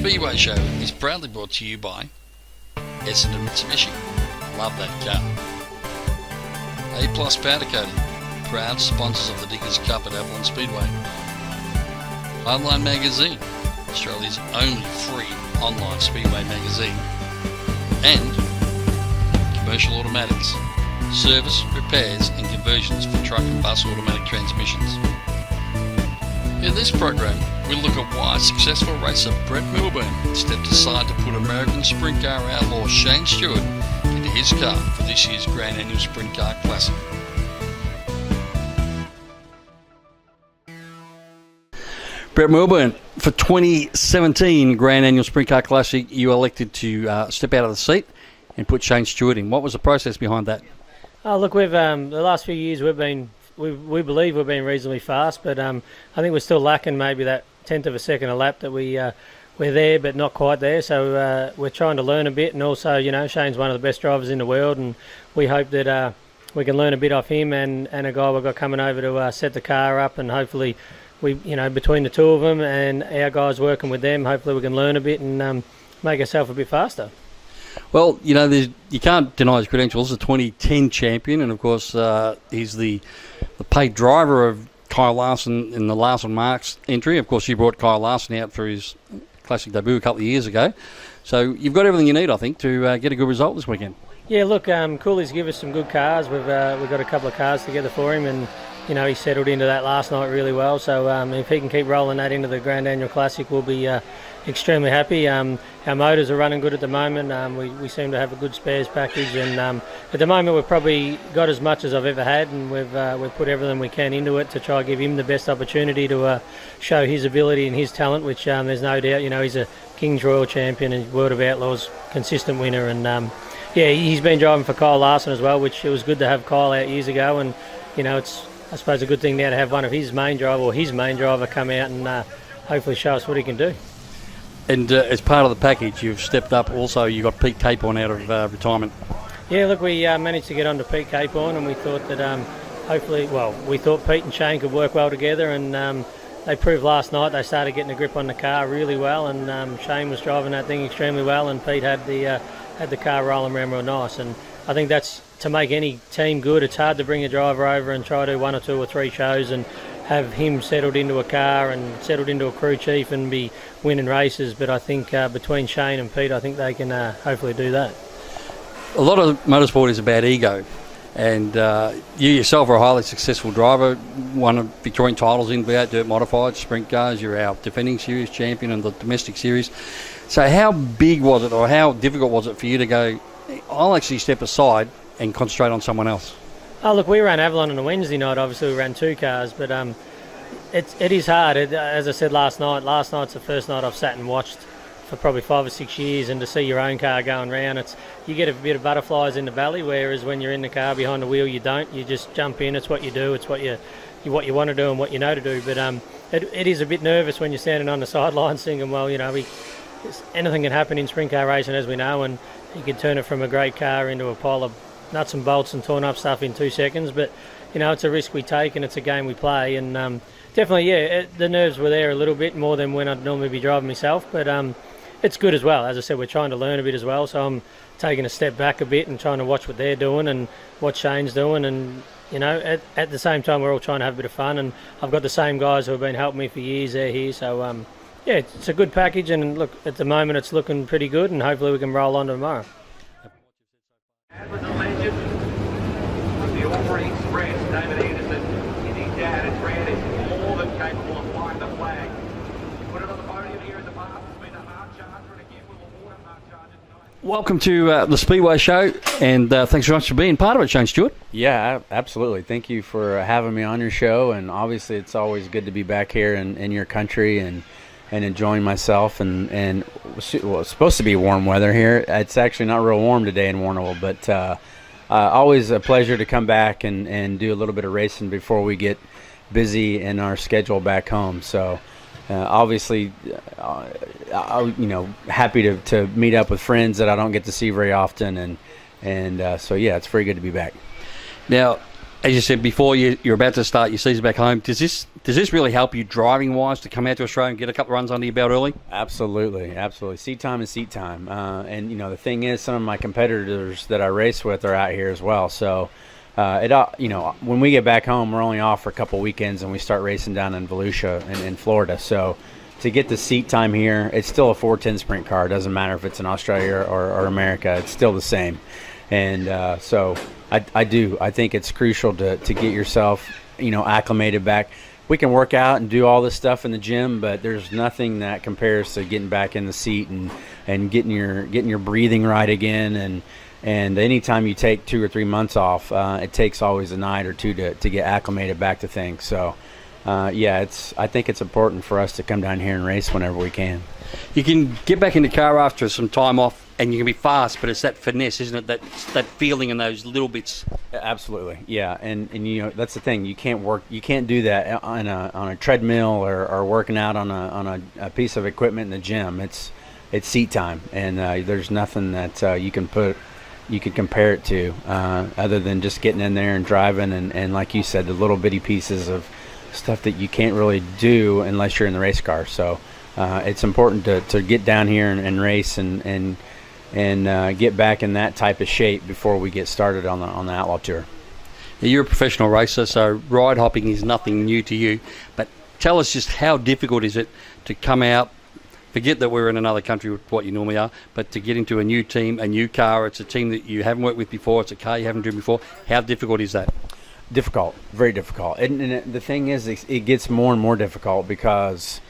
Speedway Show is proudly brought to you by Essendon Mitsubishi. Love that car. A Plus Powder Coating, proud sponsors of the Diggers Cup at Avalon Speedway. Online Magazine, Australia's only free online speedway magazine. And Commercial Automatics, service, repairs and conversions for truck and bus automatic transmissions. In this program, we'll look at why successful racer Brett Milburn stepped aside to put American sprint car outlaw Shane Stewart into his car for this year's Grand Annual Sprint Car Classic. Brett Milburn, for 2017 Grand Annual Sprint Car Classic, you elected to step out of the seat and put Shane Stewart in. What was the process behind that? Oh, look, we've the last few years we believe we've been reasonably fast, but I think we're still lacking maybe that tenth of a second a lap that we're there, but not quite there. So we're trying to learn a bit, and also, you know, Shane's one of the best drivers in the world, and we hope that we can learn a bit off him and a guy we've got coming over to set the car up, and hopefully we, you know, between the two of them and our guys working with them, hopefully we can learn a bit and make ourselves a bit faster. Well, you know, you can't deny his credentials. The 2010 champion, and of course he's the paid driver of Kyle Larson in the Larson Marks entry. Of course, you brought Kyle Larson out for his classic debut a couple of years ago. So you've got everything you need, I think, to get a good result this weekend. Yeah, look, Cooley's given us some good cars. We've got a couple of cars together for him, and you know, he settled into that last night really well. So if he can keep rolling that into the Grand Annual Classic, we'll be extremely happy. Our motors are running good at the moment. We seem to have a good spares package, and at the moment we've probably got as much as I've ever had, and we've put everything we can into it to try to give him the best opportunity to show his ability and his talent, which there's no doubt. You know, he's a King's Royal champion and World of Outlaws consistent winner, and yeah, he's been driving for Kyle Larson as well, which it was good to have Kyle out years ago, and you know, it's I suppose a good thing now to have one of his main driver come out and hopefully show us what he can do. And as part of the package, you've stepped up also. You got Pete Capon out of retirement. Yeah, look, we managed to get on to Pete Capon, and we thought that we thought Pete and Shane could work well together, and they proved last night. They started getting a grip on the car really well, and Shane was driving that thing extremely well, and Pete had the car rolling around real nice. And I think that's to make any team good. It's hard to bring a driver over and try to do one or two or three shows and have him settled into a car and settled into a crew chief and be winning races. But I think between Shane and Pete, I think they can hopefully do that. A lot of motorsport is about ego, and you yourself are a highly successful driver, won Victorian titles in V8 Dirt Modified, sprint cars. You're our defending series champion in the domestic series. So how big was it, or how difficult was it for you to go, I'll actually step aside and concentrate on someone else? Oh, look, we ran Avalon on a Wednesday night. Obviously, we ran two cars, but it is hard. As I said last night's the first night I've sat and watched for probably 5 or 6 years, and to see your own car going round, you get a bit of butterflies in the belly, whereas when you're in the car behind the wheel, you don't. You just jump in. It's what you do. It's what you want to do and what you know to do. But it is a bit nervous when you're standing on the sidelines thinking, well, you know, anything can happen in sprint car racing, as we know, and you can turn it from a great car into a pile of nuts and bolts and torn up stuff in 2 seconds. But you know, it's a risk we take, and it's a game we play, and definitely, yeah, the nerves were there a little bit more than when I'd normally be driving myself, but it's good as well. As I said, we're trying to learn a bit as well, so I'm taking a step back a bit and trying to watch what they're doing and what Shane's doing, and you know, at the same time we're all trying to have a bit of fun, and I've got the same guys who have been helping me for years. They're here, so yeah, it's a good package, and look, at the moment it's looking pretty good, and hopefully we can roll on tomorrow. With the legend of the all-ring express, David Anderson, in his dad, and Brad is more than capable of flying the flag. Put it on the podium here in the past. It's been a hard charger, and again we'll award a hard charger tonight. Welcome to the Speedway Show, and thanks very much for being part of it, Shane Stewart. Yeah, absolutely. Thank you for having me on your show, and obviously it's always good to be back here in your country and enjoying myself, and well, it's supposed to be warm weather here. It's actually not real warm today in Warrnambool, but always a pleasure to come back and do a little bit of racing before we get busy in our schedule back home. So obviously, happy to meet up with friends that I don't get to see very often, and so yeah, it's very good to be back. Now, As you said before, you're about to start your season back home. Does this really help you driving wise to come out to Australia and get a couple of runs under your belt early? Absolutely. Seat time is seat time. And the thing is, some of my competitors that I race with are out here as well. So, when we get back home, we're only off for a couple weekends, and we start racing down in Volusia in Florida. So, to get the seat time here, it's still a 410 sprint car. It doesn't matter if it's in Australia or America. It's still the same. And so I think it's crucial to get yourself, acclimated back. We can work out and do all this stuff in the gym, but there's nothing that compares to getting back in the seat and getting your breathing right again. And anytime you take 2 or 3 months off, it takes always a night or two to get acclimated back to things. So, I think it's important for us to come down here and race whenever we can. You can get back in the car after some time off, and you can be fast, but it's that finesse, isn't it? That feeling in those little bits. Absolutely, yeah. And that's the thing. You can't do that on a treadmill or working out on a piece of equipment in the gym. It's seat time, and there's nothing that you can compare it to other than just getting in there and driving and like you said, the little bitty pieces of stuff that you can't really do unless you're in the race car. So it's important to get down here and race and get back in that type of shape before we get started on the Outlaw Tour. You're a professional racer, so ride hopping is nothing new to you. But tell us just how difficult is it to come out, forget that we're in another country with what you normally are, but to get into a new team, a new car, it's a team that you haven't worked with before, it's a car you haven't driven before. How difficult is that? Difficult, very difficult. And the thing is, it gets more and more difficult because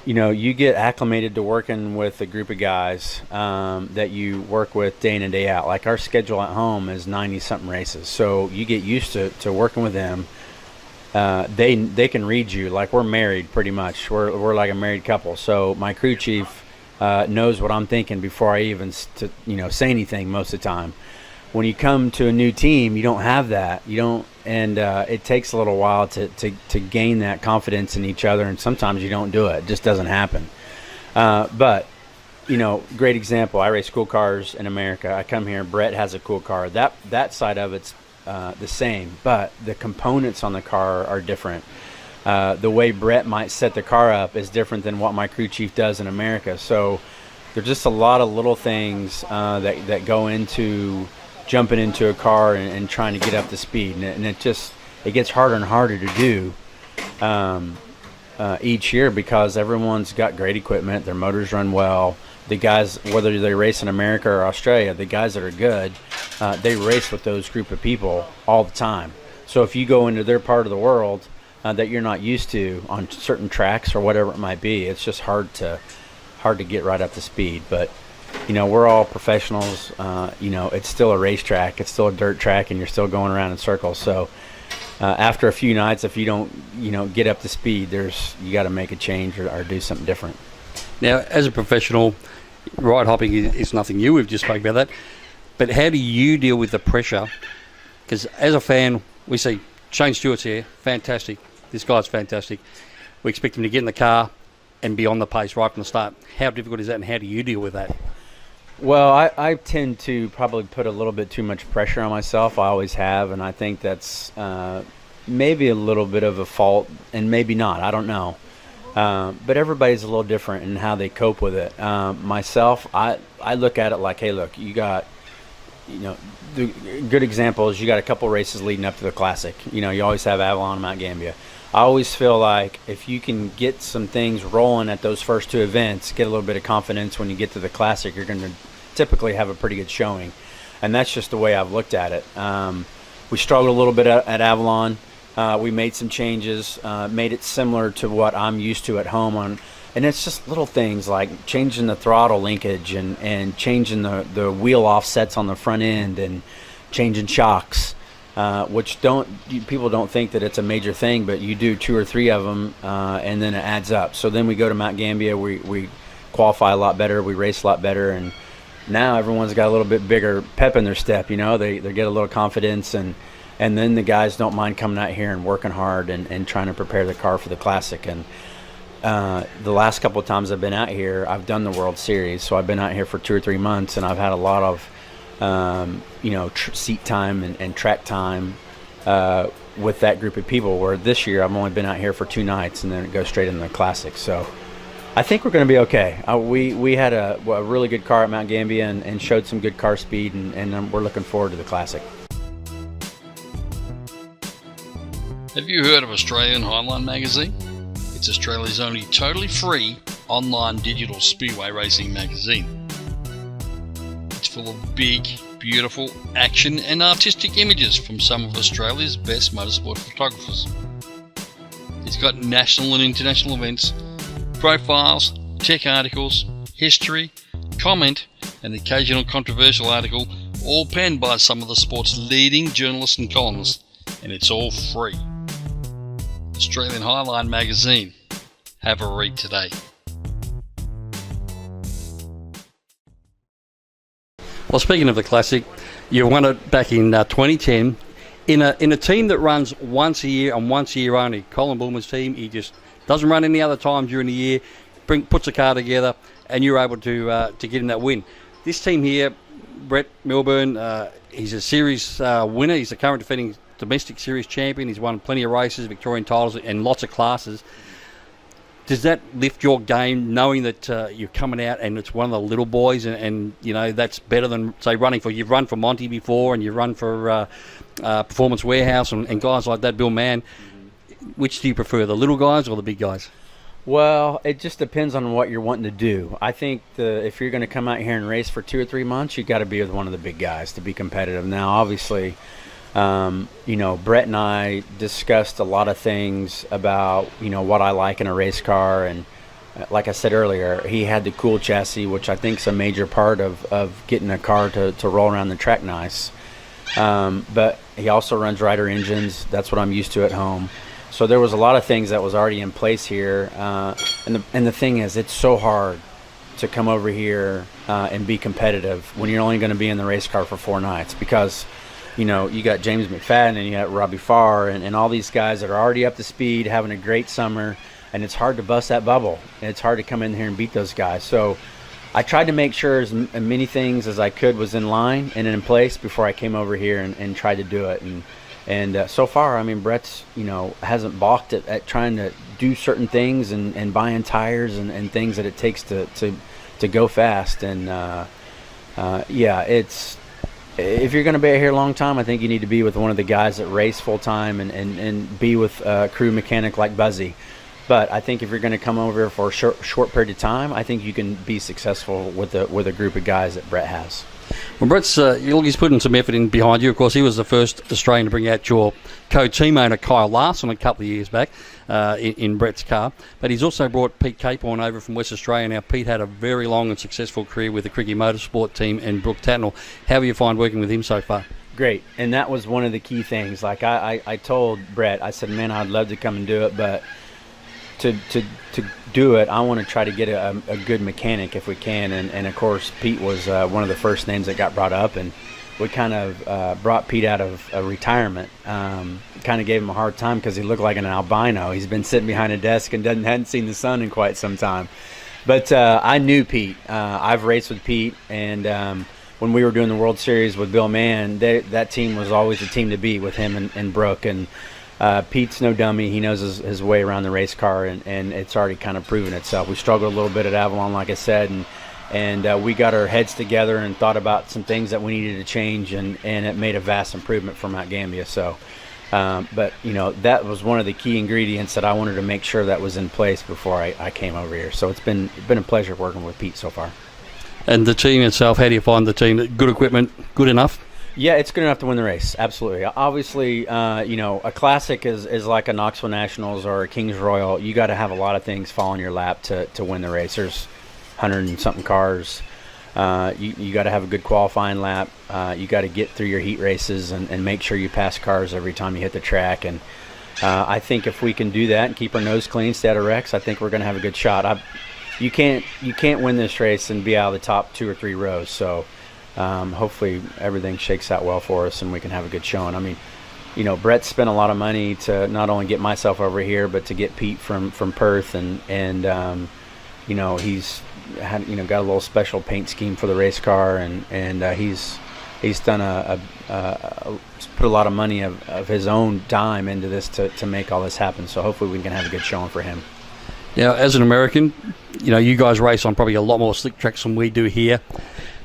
you get acclimated to working with a group of guys that you work with day in and day out. Like our schedule at home is 90-something races. So you get used to working with them. They can read you. Like we're married pretty much. We're like a married couple. So my crew chief knows what I'm thinking before I even say anything most of the time. When you come to a new team, you don't have that. You don't, and it takes a little while to gain that confidence in each other. And sometimes you don't do it; it just doesn't happen. But great example. I race cool cars in America. I come here. Brett has a cool car. That side of it's the same, but the components on the car are different. The way Brett might set the car up is different than what my crew chief does in America. So there's just a lot of little things that go into jumping into a car and trying to get up to speed, and it gets harder and harder to do each year because everyone's got great equipment, their motors run well. The guys, whether they race in America or Australia, the guys that are good, they race with those group of people all the time. So if you go into their part of the world that you're not used to on certain tracks or whatever it might be, it's just hard to get right up to speed. But we're all professionals. It's still a racetrack. It's still a dirt track, and you're still going around in circles. So after a few nights, if you don't, get up to speed, you got to make a change or do something different. Now, as a professional, ride hopping is nothing new. We've just spoke about that. But how do you deal with the pressure? Because as a fan, we see Shane Stewart's here, fantastic. This guy's fantastic. We expect him to get in the car and be on the pace right from the start. How difficult is that, and how do you deal with that? Well, I tend to probably put a little bit too much pressure on myself. I always have, and I think that's maybe a little bit of a fault, and maybe not. I don't know. But everybody's a little different in how they cope with it. Myself, I look at it like, hey, look, you got, the good example is you got a couple races leading up to the Classic. You always have Avalon and Mount Gambier. I always feel like if you can get some things rolling at those first two events, get a little bit of confidence when you get to the Classic, you're going to typically have a pretty good showing. And that's just the way I've looked at it. We struggled a little bit at Avalon. We made some changes, made it similar to what I'm used to at home. And it's just little things like changing the throttle linkage and changing the wheel offsets on the front end and changing shocks. Which people don't think that it's a major thing, but you do 2 or 3 of them, and then it adds up. So then we go to Mount Gambier, we qualify a lot better, we race a lot better, and now everyone's got a little bit bigger pep in their step. They get a little confidence, and then the guys don't mind coming out here and working hard and trying to prepare the car for the Classic. And the last couple of times I've been out here, I've done the World Series, so I've been out here for 2 or 3 months, and I've had a lot of seat time and track time with that group of people, where this year I've only been out here for 2 nights and then it goes straight into the Classic. So I think we're going to be okay. We had a really good car at Mount Gambier and showed some good car speed, and we're looking forward to the Classic. Have you heard of Australian Highline magazine? It's Australia's only totally free online digital speedway racing magazine. It's full of big, beautiful action and artistic images from some of Australia's best motorsport photographers. It's got national and international events, profiles, tech articles, history, comment, and the occasional controversial article, all penned by some of the sport's leading journalists and columnists, and it's all free. Australian Highline magazine. Have a read today. Well, speaking of the Classic, you won it back in 2010 in a team that runs once a year and once a year only. Colin Bullman's team, he just doesn't run any other time during the year, puts a car together, and you're able to get in that win. This team here, Brett Milburn, he's a series winner. He's the current defending domestic series champion. He's won plenty of races, Victorian titles, and lots of classes. Does that lift your game, knowing that you're coming out and it's one of the little boys, and you know that's better than, say, you've run for Monty before, and you've run for Performance Warehouse and guys like that, Bill Mann. Which do you prefer, the little guys or the big guys? Well, it just depends on what you're wanting to do. I think if you're going to come out here and race for 2 or 3 months, you got to be with one of the big guys to be competitive. Now, obviously, Brett and I discussed a lot of things about, what I like in a race car. And like I said earlier, he had the cool chassis, which I think is a major part of getting a car to roll around the track nice. But he also runs Ryder engines. That's what I'm used to at home. So there was a lot of things that was already in place here. And the thing is, it's so hard to come over here and be competitive when you're only going to be in the race car for 4 nights, because you got James McFadden and you got Robbie Farr and all these guys that are already up to speed, having a great summer, and it's hard to bust that bubble. And it's hard to come in here and beat those guys. So I tried to make sure as many things as I could was in line and in place before I came over here and tried to do it. And so far, I mean, Brett's, hasn't balked at trying to do certain things and buying tires and things that it takes to go fast. And if you're going to be here a long time, I think you need to be with one of the guys that race full time and be with a crew mechanic like Buzzy. But I think if you're going to come over for a short period of time, I think you can be successful with a group of guys that Brett has. Well, Brett's he's putting some effort in behind you. Of course, he was the first Australian to bring out your co-team owner Kyle Larson a couple of years back in Brett's car. But he's also brought Pete Capon over from West Australia. Now, Pete had a very long and successful career with the Cricket Motorsport team and Brooke Tatnell. How do you find working with him so far? Great, and that was one of the key things. Like I told Brett, I said, man, I'd love to come and do it, but to do it, I want to try to get a good mechanic if we can. And of course, Pete was one of the first names that got brought up, and we kind of brought Pete out of retirement. Kind of gave him a hard time because he looked like an albino. He's been sitting behind a desk and hadn't seen the sun in quite some time. But I knew Pete. I've raced with Pete, and when we were doing the World Series with Bill Mann, that team was always the team to beat with him and Brooke. And Pete's no dummy. He knows his way around the race car, and it's already kind of proven itself. We struggled a little bit at Avalon, like I said, and we got our heads together and thought about some things that we needed to change, and it made a vast improvement for Mount Gambier. So, but that was one of the key ingredients that I wanted to make sure that was in place before I came over here. So it's been a pleasure working with Pete so far. And the team itself, how do you find the team? Good equipment, good enough? Yeah, it's good enough to win the race. Absolutely. Obviously, a classic is like a Knoxville Nationals or a Kings Royal. You got to have a lot of things fall in your lap to win the race. There's 100 and something cars. You got to have a good qualifying lap. You got to get through your heat races and make sure you pass cars every time you hit the track. And I think if we can do that and keep our nose clean, stay out of wrecks, I think we're going to have a good shot. You can't win this race and be out of the top 2 or 3 rows. So hopefully everything shakes out well for us and we can have a good showing. I mean, Brett spent a lot of money to not only get myself over here, but to get Pete from Perth, and he's had got a little special paint scheme for the race car, and he's he's done put a lot of money of his own dime into this to make all this happen. So hopefully we can have a good showing for him. Now, as an American, you guys race on probably a lot more slick tracks than we do here.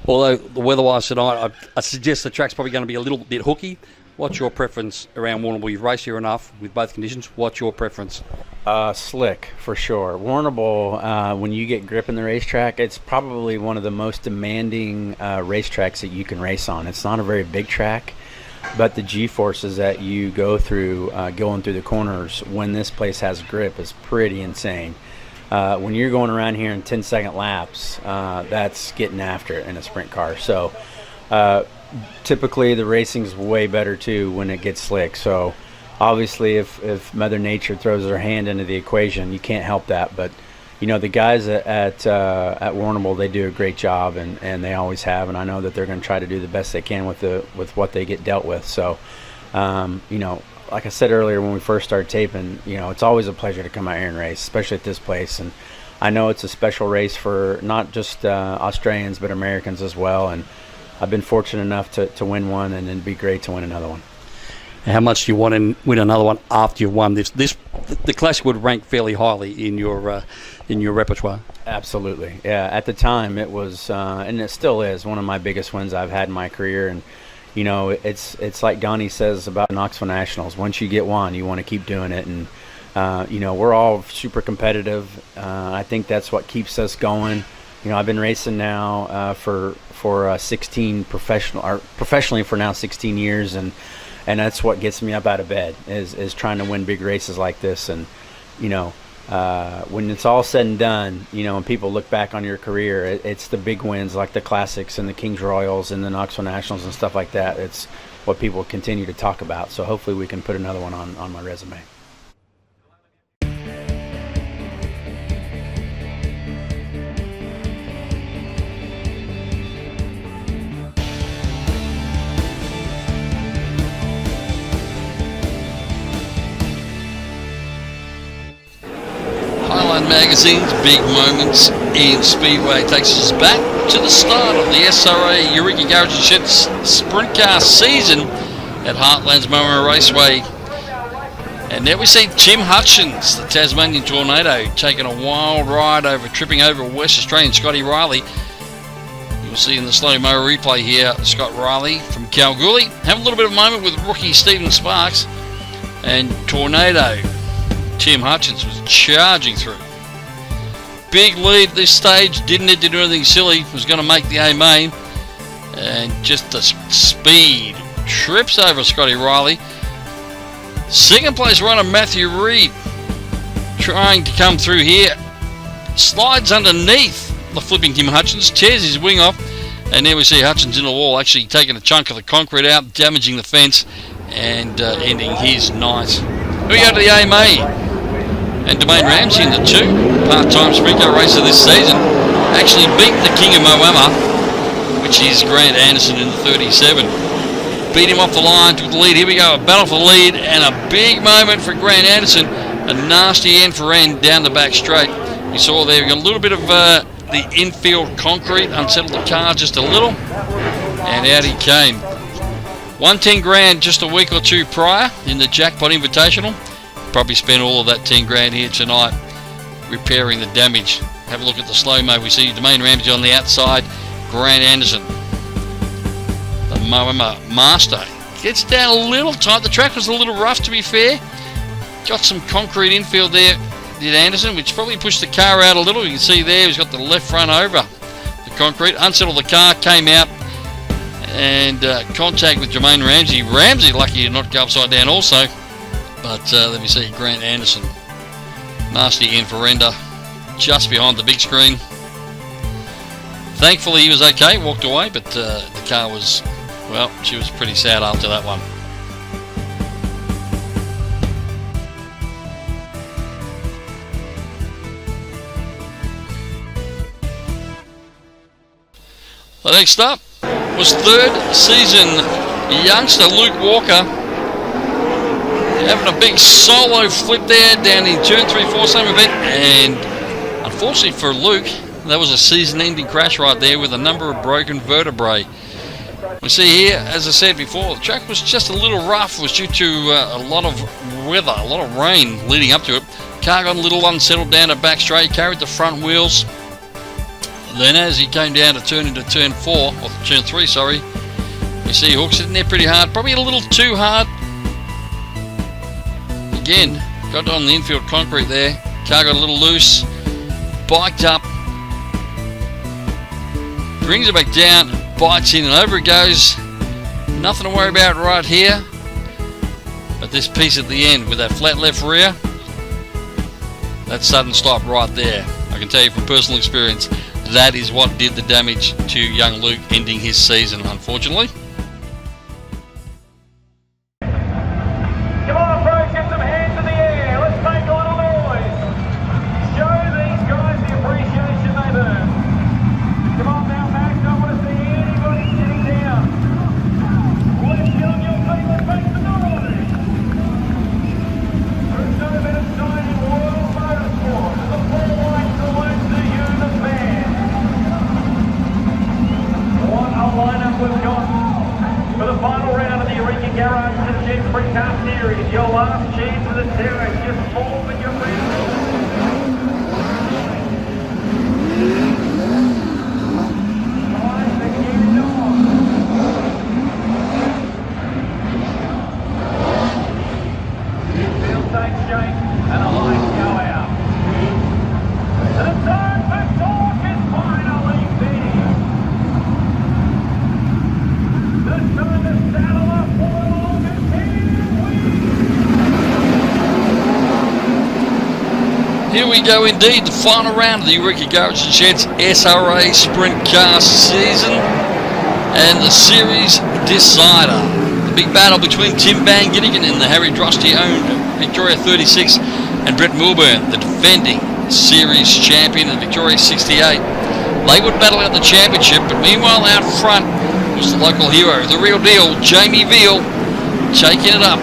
Although the weather-wise tonight, I suggest the track's probably going to be a little bit hooky. What's your preference around Warrnambool? You've raced here enough with both conditions. What's your preference? Slick, for sure. Warrnambool, when you get grip in the racetrack, it's probably one of the most demanding racetracks that you can race on. It's not a very big track, but the G-forces that you go through going through the corners when this place has grip is pretty insane. When you're going around here in 10-second laps, that's getting after it in a sprint car. So typically the racing's way better too when it gets slick. So obviously if Mother Nature throws her hand into the equation, you can't help that. But the guys at Warrnambool, they do a great job, and they always have. And I know that they're going to try to do the best they can with what they get dealt with. So like I said earlier when we first started taping, it's always a pleasure to come out here and race, especially at this place. And I know it's a special race for not just Australians, but Americans as well. And I've been fortunate enough to win one, and it'd be great to win another one. How much do you want to win another one after you've won this? The Classic would rank fairly highly in your repertoire. Absolutely, yeah. At the time, it was, and it still is, one of my biggest wins I've had in my career. And it's like Donnie says about Knoxville Nationals. Once you get one, you want to keep doing it. And we're all super competitive. I think that's what keeps us going. I've been racing now for 16 professionally for now 16 years, and that's what gets me up out of bed is trying to win big races like this. And when it's all said and done, when people look back on your career, it's the big wins like the Classics and the Kings Royals and the Knoxville Nationals and stuff like that. It's what people continue to talk about. So hopefully we can put another one on my resume. Magazine's Big Moments in Speedway takes us back to the start of the SRA Eureka Garage and Sheds sprint car season at Heartland's Memorial Raceway. And there we see Tim Hutchins, the Tasmanian Tornado, taking a wild ride tripping over West Australian Scotty Riley. You'll see in the slow-mo replay here, Scott Riley from Kalgoorlie have a little bit of a moment with rookie Stephen Sparks, and Tornado Tim Hutchins was charging through. Big lead at this stage, didn't need to do anything silly, was going to make the A-main, and just the speed trips over Scotty Riley. Second place runner Matthew Reid trying to come through here, slides underneath the flipping Tim Hutchins, tears his wing off, and there we see Hutchins in the wall, actually taking a chunk of the concrete out, damaging the fence, and ending his night. Here we go to the A-main. And Domain Ramsey in the 2 part-time sprint car racer this season actually beat the King of Moama, which is Grant Anderson in the 37. Beat him off the line, took the lead. Here we go, a battle for the lead, and a big moment for Grant Anderson. A nasty end for end down the back straight. You saw there, we got a little bit of the infield concrete, unsettled the car just a little, and out he came. 110 grand just a week or two prior in the Jackpot Invitational. Probably spent all of that 10 grand here tonight repairing the damage. Have a look at the slow-mo. We see Domain Ramsey on the outside, Grant Anderson, the Moama master, gets down a little tight. The track was a little rough, to be fair. Got some concrete infield there, did Anderson, which probably pushed the car out a little. You can see there he's got the left front over the concrete, unsettled the car, came out, and contact with Jermaine Ramsey. Ramsey lucky to not go upside down also. But let me see, Grant Anderson, nasty end for render, just behind the big screen. Thankfully he was okay, walked away, but the car was, well, she was pretty sad after that one. The next up was third season youngster Luke Walker, having a big solo flip there down in turn 3-4, same event, and unfortunately for Luke, that was a season-ending crash right there with a number of broken vertebrae. We see here, as I said before, the track was just a little rough. It was due to a lot of weather, a lot of rain leading up to it. Car got a little unsettled down to back straight, carried the front wheels. Then as he came down to turn into turn 4, or turn 3, sorry, you see he hooks it in there pretty hard, probably a little too hard. Again, got on the infield concrete there, car got a little loose, biked up, brings it back down, bites in and over it goes. Nothing to worry about right here. But this piece at the end with that flat left rear, that sudden stop right there, I can tell you from personal experience, that is what did the damage to young Luke, ending his season, unfortunately. Come on, bros, get some hands in the air. Let's make a little noise. Show these guys the appreciation they've earned. Come on now, Max. Don't want to see anybody sitting down. Let's get on your feet. Let's make some noise. There's no better sign in world motorsport. The full white salute to you, the fan. What a lineup we've got for the final round of the Eureka Garage to the Jet Free Car Series. Your last chance for the terrace. Just form and you're ready. Field takes shape and the lights go out. And the turn for torque is finally finished. The time to saddle up for the longest Here we go indeed, the final round of the Eureka Garage and Sheds SRA Sprint Car season and the series decider. The big battle between Tim Van Gittingen and the Harry Drosty owned Victoria 36 and Brett Milburn, the defending series champion in Victoria 68. They would battle out the championship, but meanwhile out front was the local hero, the real deal, Jamie Veal, taking it up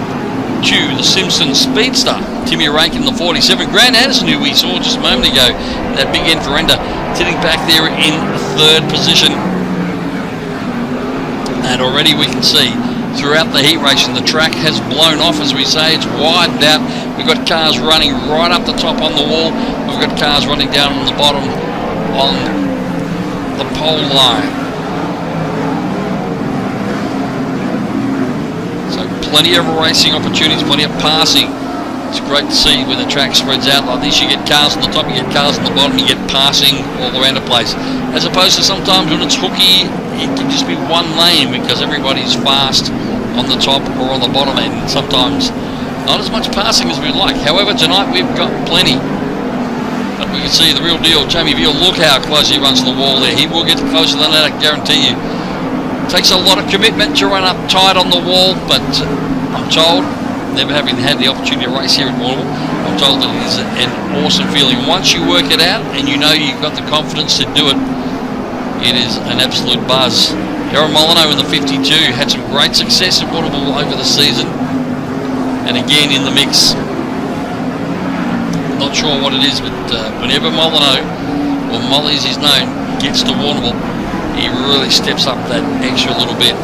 to the Simpson Speedster. Timmy Rankin, the 47. Grant Addison, who we saw just a moment ago, that big end fender, sitting back there in third position. And already we can see throughout the heat racing, the track has blown off, as we say. It's widened out. We've got cars running right up the top on the wall. We've got cars running down on the bottom on the pole line. So plenty of racing opportunities, plenty of passing. It's great to see when the track spreads out like this. You get cars on the top, you get cars on the bottom, you get passing all around the place. As opposed to sometimes when it's hooky, it can just be one lane because everybody's fast on the top or on the bottom end. Sometimes not as much passing as we'd like. However, tonight we've got plenty. But we can see the real deal, Jamie Veal. Look how close he runs to the wall there. He will get closer than that, I guarantee you. Takes a lot of commitment to run up tight on the wall, but I'm told, never having had the opportunity to race here at Warrnambool, I'm told that it is an awesome feeling. Once you work it out and you know you've got the confidence to do it, it is an absolute buzz. Aaron Molyneux in the 52 had some great success at Warrnambool over the season, and again in the mix. Not sure what it is, but whenever Molyneux, or Molly as he's known, gets to Warrnambool, he really steps up that extra little bit.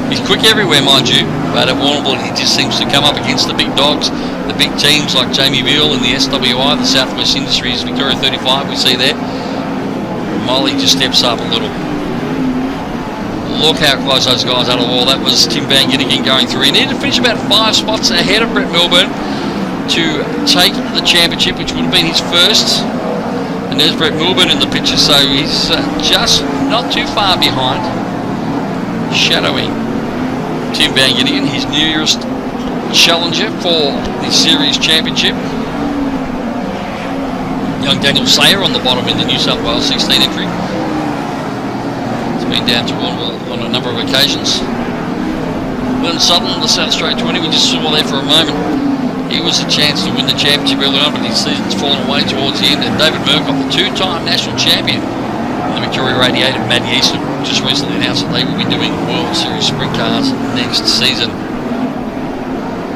He's quick everywhere, mind you, but at Warrnambool he just seems to come up against the big dogs, the big teams like Jamie Veal in the SWI, the Southwest Industries Victoria 35 we see there. Molly just steps up a little. Look how close those guys are to the wall. That was Tim Van Gittingen going through. He needed to finish about 5 spots ahead of Brett Milburn to take the championship, which would have been his first. And there's Brett Milburn in the picture, so he's just not too far behind, shadowing Tim Van Gittingen, his nearest challenger for the series championship. Young Daniel Sayer on the bottom in the New South Wales 16 entry. He's been down to Warrnambool on a number of occasions. Glenn Sutton, the South Australia 20, we just saw there for a moment. He was a chance to win the championship early on, but his season's fallen away towards the end. And David Murkoff, the 2-time national champion in the Victoria 88 at Maddie Easton, just recently announced that they will be doing World Series sprint cars next season.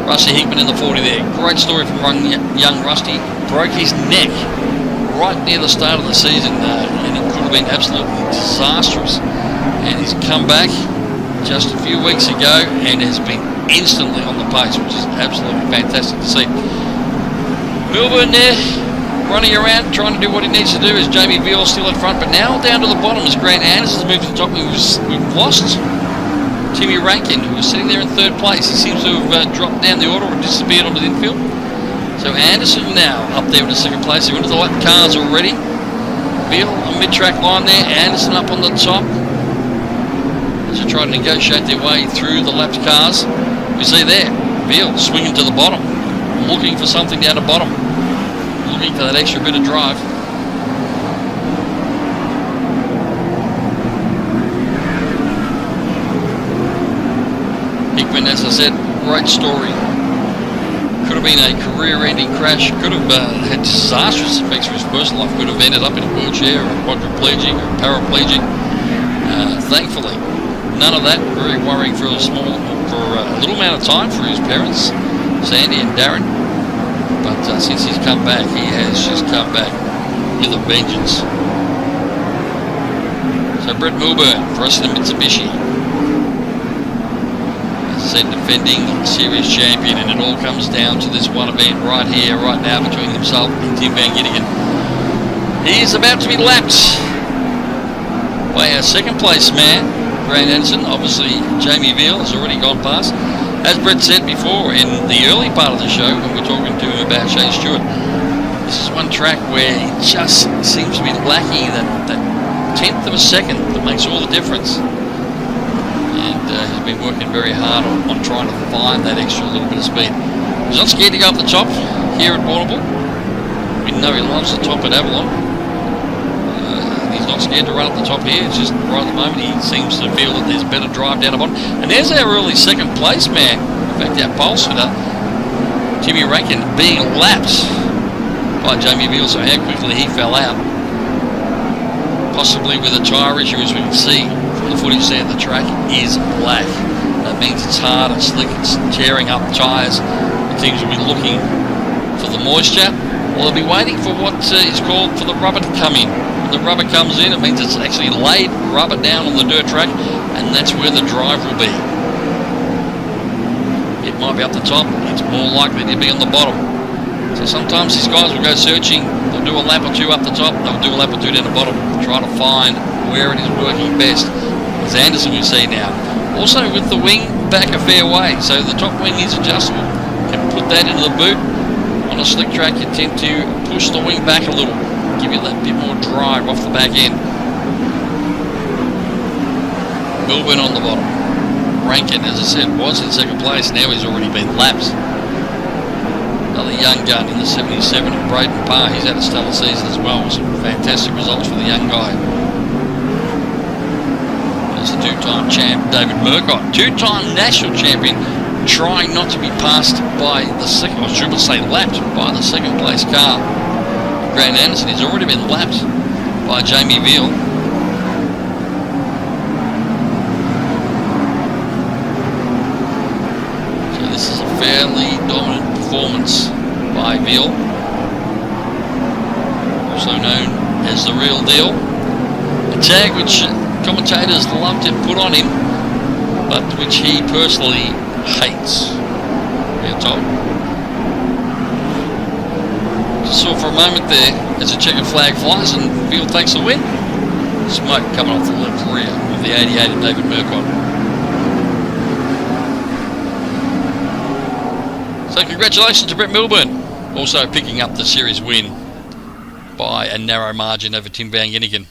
Rusty Hickman in the 40 there. Great story from young Rusty. Broke his neck right near the start of the season, and it could have been absolutely disastrous. And he's come back just a few weeks ago and has been instantly on the pace, which is absolutely fantastic to see. Milburn there, running around, trying to do what he needs to do, as Jamie Veal still in front, but now down to the bottom as Grant Anderson's moved to the top. We've lost Timmy Rankin, who was sitting there in third place. He seems to have dropped down the order or disappeared onto the infield. So Anderson now up there in the second place. They're into the lap cars already. Veal on mid-track line there, Anderson up on the top as they try to negotiate their way through the lapped cars. We see there, Veal swinging to the bottom, looking for something down the bottom, looking for that extra bit of drive. Hickman, as I said, great story. Could have been a career-ending crash, could have had disastrous effects for his personal life, could have ended up in a wheelchair or a quadriplegic or a paraplegic. Thankfully, none of that. Very worrying for a little amount of time for his parents, Sandy and Darren. But since he's come back, he has just come back with a vengeance. So Brett Milburn for us in Mitsubishi. Said defending series champion, and it all comes down to this one event right here, right now, between himself and Tim Van Ginnigan. He is about to be lapped by our second place man, Grant Anderson. Obviously, Jamie Veal has already gone past. As Brett said before in the early part of the show, when we were talking to him about Shane Stewart, this is one track where he just seems to be lacking that tenth of a second that makes all the difference. He's been working very hard on trying to find that extra little bit of speed. He's not scared to go up the top here at Warrnambool. We know he loves the top at Avalon. He's not scared to run up the top here. It's just right at the moment he seems to feel that there's better drive down the bottom. And there's our early second place man. In fact, our pole sitter, Timmy Rankin, being lapped by Jamie Veal. So how quickly he fell out. Possibly with a tyre issue, as we can see. The footage there, the track is black. That means it's hard and slick, it's tearing up tyres. The teams will be looking for the moisture, or they'll be waiting for what is called for the rubber to come in. When the rubber comes in, it means it's actually laid rubber down on the dirt track, and that's where the drive will be. It might be up the top, it's more likely to be on the bottom. So sometimes these guys will go searching, they'll do a lap or two up the top, they'll do a lap or two down the bottom, try to find where it is working best. As Anderson we see now. Also with the wing back a fair way, so the top wing is adjustable. You can put that into the boot. On a slick track you tend to push the wing back a little, give you that bit more drive off the back end. Milburn on the bottom. Rankin, as I said, was in second place, now he's already been lapped. Another young gun in the 77 of Braden Parr, he's had a stellar season as well, with some fantastic results for the young guy. The two-time champ David Murcott, two-time national champion, trying not to be passed by the second, or should I say lapped by the second place car. Grant Anderson has already been lapped by Jamie Veal. So this is a fairly dominant performance by Veal, also known as the real deal. A tag which commentators love to put on him, but which he personally hates, we're told. Just saw for a moment there as a checkered flag flies and Veal takes the win. Smoke coming off the left rear of the 88 of David Murcott. So congratulations to Brett Milburn, also picking up the series win by a narrow margin over Tim Van Ginnigan.